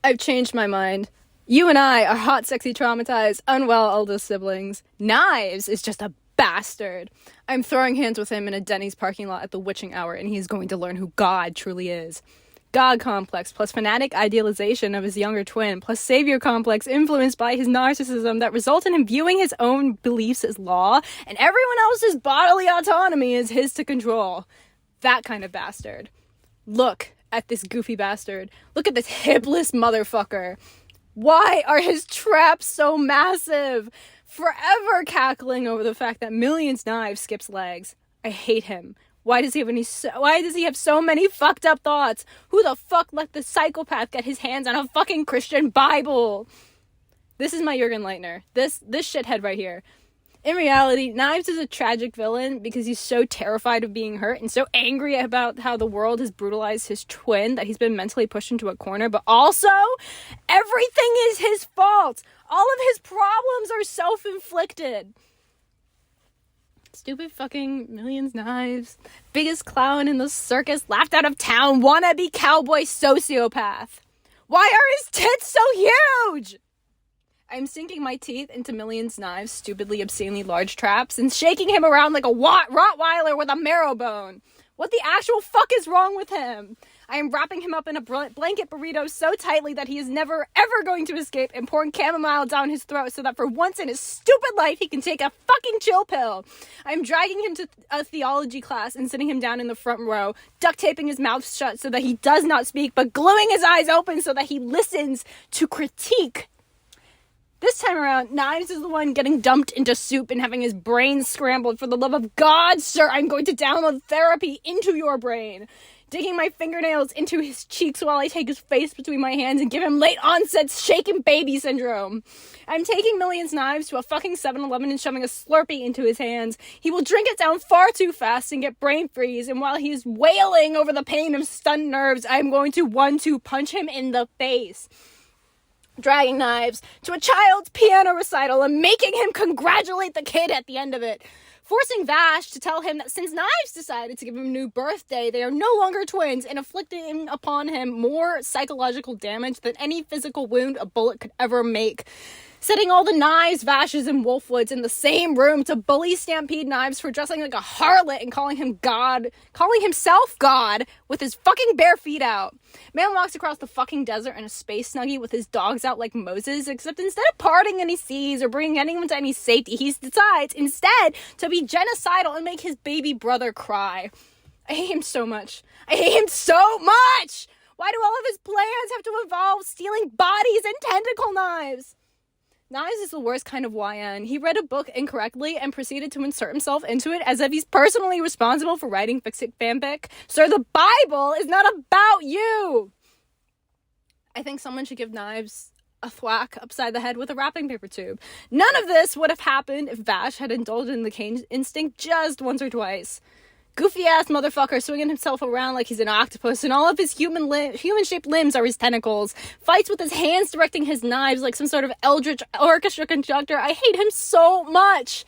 I've changed my mind. You and I are hot, sexy, traumatized, unwell eldest siblings. Knives is just a bastard. I'm throwing hands with him in a Denny's parking lot at the witching hour, and he's going to learn who God truly is. God complex plus fanatic idealization of his younger twin plus savior complex influenced by his narcissism that result in him viewing his own beliefs as law and everyone else's bodily autonomy as his to control. That kind of bastard. Look at this goofy bastard. Look at this hipless motherfucker. Why are his traps so massive? Forever cackling over the fact that Millions Knives skips legs. I hate him. Why does he have so many fucked up thoughts? Who the fuck let the psychopath get his hands on a fucking Christian Bible? This is my Jürgen Leitner. This shithead right here. In reality, Knives is a tragic villain because he's so terrified of being hurt and so angry about how the world has brutalized his twin that he's been mentally pushed into a corner, but also, everything is his fault! All of his problems are self-inflicted! Stupid fucking Millions Knives. Biggest clown in the circus, laughed out of town, wannabe cowboy sociopath. Why are his tits so huge? I'm sinking my teeth into Millions Knives' stupidly, obscenely large traps and shaking him around like a Rottweiler with a marrow bone. What the actual fuck is wrong with him? I am wrapping him up in a blanket burrito so tightly that he is never, ever going to escape and pouring chamomile down his throat so that for once in his stupid life he can take a fucking chill pill. I am dragging him to a theology class and sitting him down in the front row, duct taping his mouth shut so that he does not speak, but gluing his eyes open so that he listens to critique. This time around, Knives is the one getting dumped into soup and having his brain scrambled. For the love of God, sir, I'm going to download therapy into your brain. Digging my fingernails into his cheeks while I take his face between my hands and give him late onset shaken baby syndrome. I'm taking Millions Knives to a fucking 7-Eleven and shoving a Slurpee into his hands. He will drink it down far too fast and get brain freeze, and while he's wailing over the pain of stunned nerves, I'm going to 1-2 punch him in the face. Dragging Knives to a child's piano recital and making him congratulate the kid at the end of it. Forcing Vash to tell him that since Knives decided to give him a new birthday, they are no longer twins, and inflicting upon him more psychological damage than any physical wound a bullet could ever make. Setting all the Knives, Vashes, and Wolfwoods in the same room to bully Stampede Knives for dressing like a harlot and calling himself God, with his fucking bare feet out. Man walks across the fucking desert in a space snuggie with his dogs out like Moses, except instead of parting any seas or bringing anyone to any safety, he decides instead to be genocidal and make his baby brother cry. I hate him so much. I hate him so much! Why do all of his plans have to involve stealing bodies and tentacle knives? Knives is the worst kind of YN. He read a book incorrectly and proceeded to insert himself into it as if he's personally responsible for writing fiction fanfic. Sir, the Bible is not about you! I think someone should give Knives a thwack upside the head with a wrapping paper tube. None of this would have happened if Vash had indulged in the Cain instinct just once or twice. Goofy-ass motherfucker swinging himself around like he's an octopus, and all of his human-shaped limbs are his tentacles. Fights with his hands directing his knives like some sort of eldritch orchestra conductor. I hate him so much!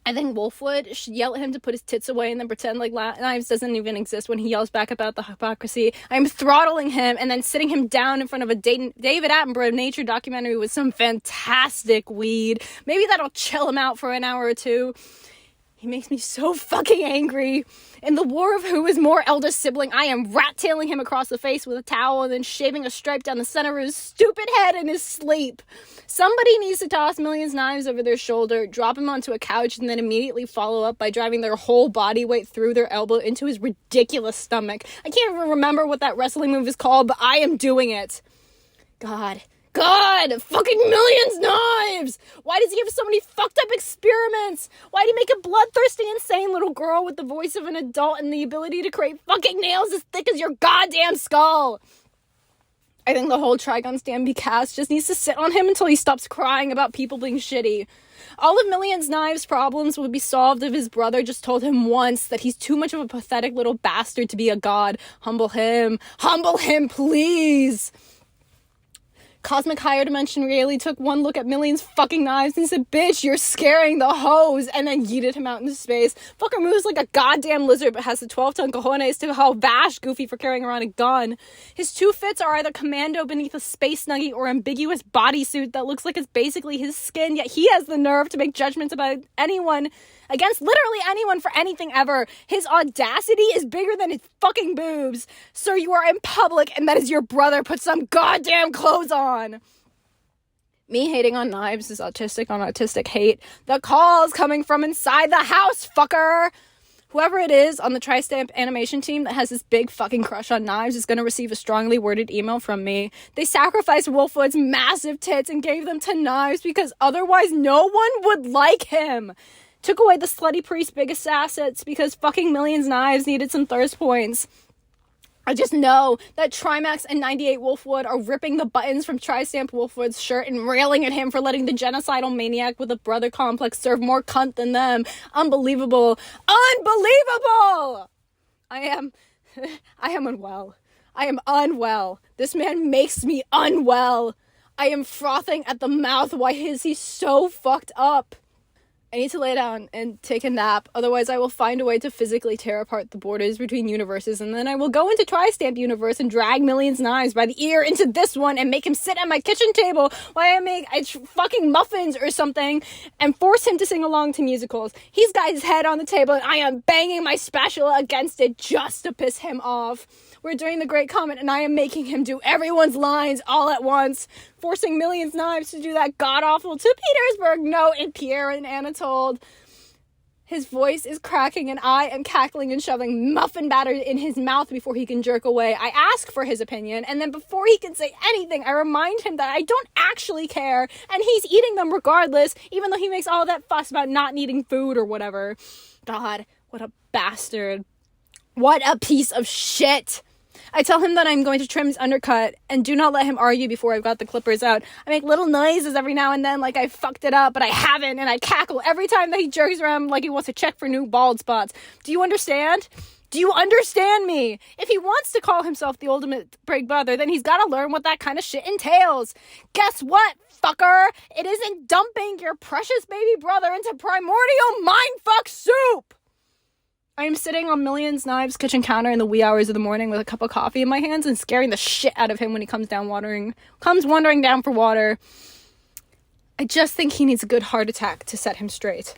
I think Wolfwood should yell at him to put his tits away and then pretend like Knives doesn't even exist when he yells back about the hypocrisy. I'm throttling him and then sitting him down in front of a David Attenborough nature documentary with some fantastic weed. Maybe that'll chill him out for an hour or two. He makes me so fucking angry. In the war of who is more eldest sibling, I am rat-tailing him across the face with a towel and then shaving a stripe down the center of his stupid head in his sleep. Somebody needs to toss Millions Knives over their shoulder, drop him onto a couch, and then immediately follow up by driving their whole body weight through their elbow into his ridiculous stomach. I can't even remember what that wrestling move is called, but I am doing it. God, fucking Millions Knives! Why does he have so many fucked up experiments? Why did he make a bloodthirsty, insane little girl with the voice of an adult and the ability to create fucking nails as thick as your goddamn skull? I think the whole Trigon Stampede cast just needs to sit on him until he stops crying about people being shitty. All of Millions Knives' problems would be solved if his brother just told him once that he's too much of a pathetic little bastard to be a god. Humble him, please! Cosmic Higher Dimension really took one look at Million's fucking knives and said, bitch, you're scaring the hoes, and then yeeted him out into space. Fucker moves like a goddamn lizard, but has the 12-ton cojones to call Vash goofy for carrying around a gun. His two fits are either commando beneath a space snuggie or ambiguous bodysuit that looks like it's basically his skin, yet he has the nerve to make judgments about anyone, against literally anyone for anything ever. His audacity is bigger than his fucking boobs. Sir, you are in public, and that is your brother. Put some goddamn clothes on. Me hating on knives is autistic on autistic hate. The call's coming from inside the house, fucker. Whoever it is on the Tri-Stamp animation team that has this big fucking crush on knives is going to receive a strongly worded email from me. They sacrificed Wolfwood's massive tits and gave them to Knives because otherwise no one would like him. Took away the slutty priest's biggest assets because fucking Million's knives needed some thirst points. I just know that Trimax and 98 Wolfwood are ripping the buttons from Tri-Stamp Wolfwood's shirt and railing at him for letting the genocidal maniac with a brother complex serve more cunt than them. Unbelievable. Unbelievable! I am unwell. I am unwell. This man makes me unwell. I am frothing at the mouth. Why is he so fucked up? I need to lay down and take a nap, otherwise I will find a way to physically tear apart the borders between universes, and then I will go into Tri-Stamp universe and drag Million's knives by the ear into this one and make him sit at my kitchen table while I make fucking muffins or something and force him to sing along to musicals. He's got his head on the table and I am banging my spatula against it just to piss him off. We're doing the Great Comet and I am making him do everyone's lines all at once, forcing Million's knives to do that god-awful To Petersburg note in Pierre and Anatole. His voice is cracking and I am cackling and shoving muffin batter in his mouth before he can jerk away. I ask for his opinion, and then before he can say anything, I remind him that I don't actually care, and he's eating them regardless, even though he makes all that fuss about not needing food or whatever. God, what a bastard. What a piece of shit. I tell him that I'm going to trim his undercut and do not let him argue before I've got the clippers out. I make little noises every now and then like I fucked it up, but I haven't, and I cackle every time that he jerks around like he wants to check for new bald spots. Do you understand? Do you understand me? If he wants to call himself the ultimate big brother, then he's got to learn what that kind of shit entails. Guess what, fucker? It isn't dumping your precious baby brother into primordial mindfuck soup! I am sitting on Million's Knives' kitchen counter in the wee hours of the morning with a cup of coffee in my hands and scaring the shit out of him when he comes wandering down for water. I just think he needs a good heart attack to set him straight.